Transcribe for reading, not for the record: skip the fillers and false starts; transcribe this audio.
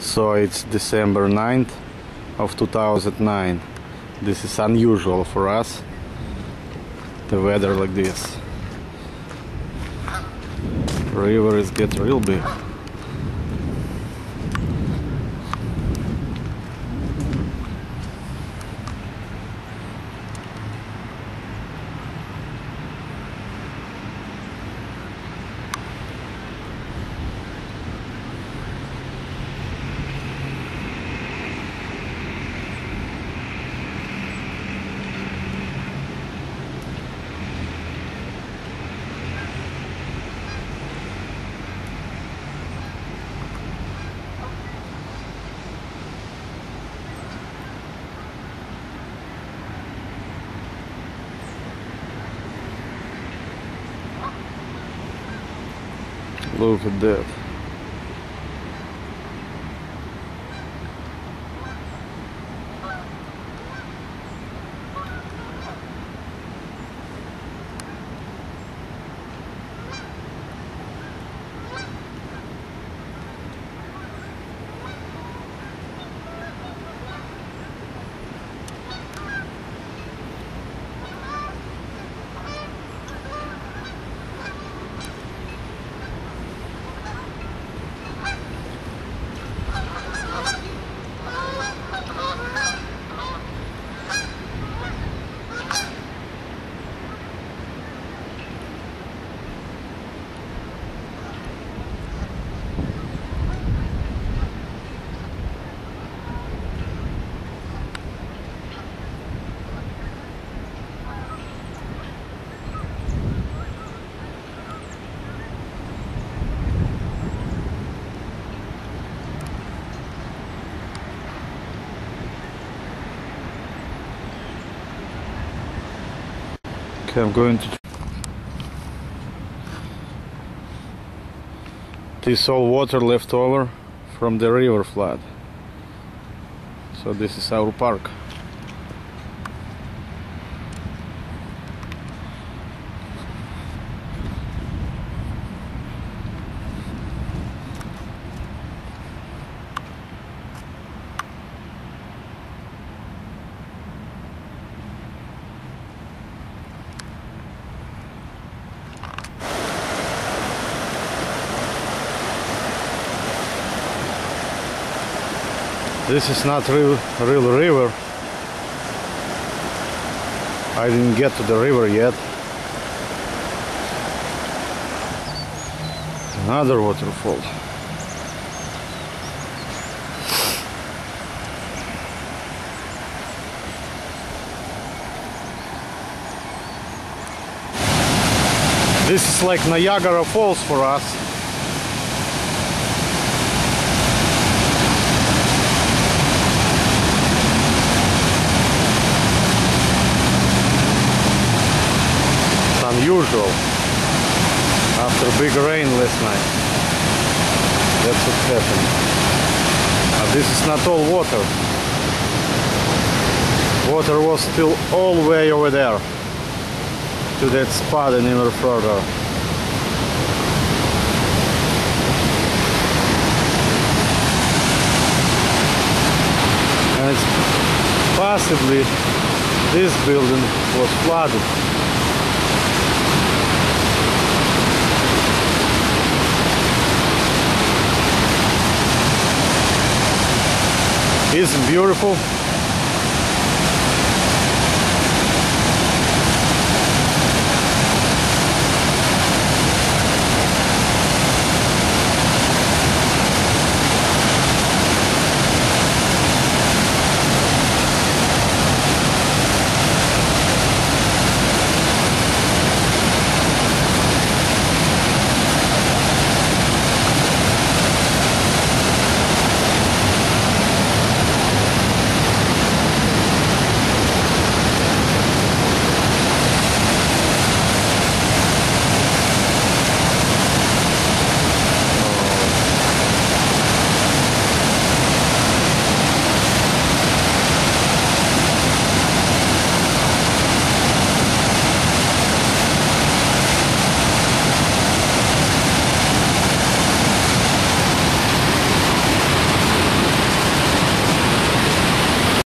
So it's December 9th of 2009. This is unusual for us, the weather like this. River is getting real big. Look at that. I'm going to this all water left over from the river flood. So this is our park. This is not real river. I didn't get to the river yet. Another waterfall. This is like Niagara Falls for us. Unusual after big rain last night. That's what happened. But this is not all water. Water was still all the way over there to that spot and even further. And it's possibly this building was flooded. Isn't beautiful?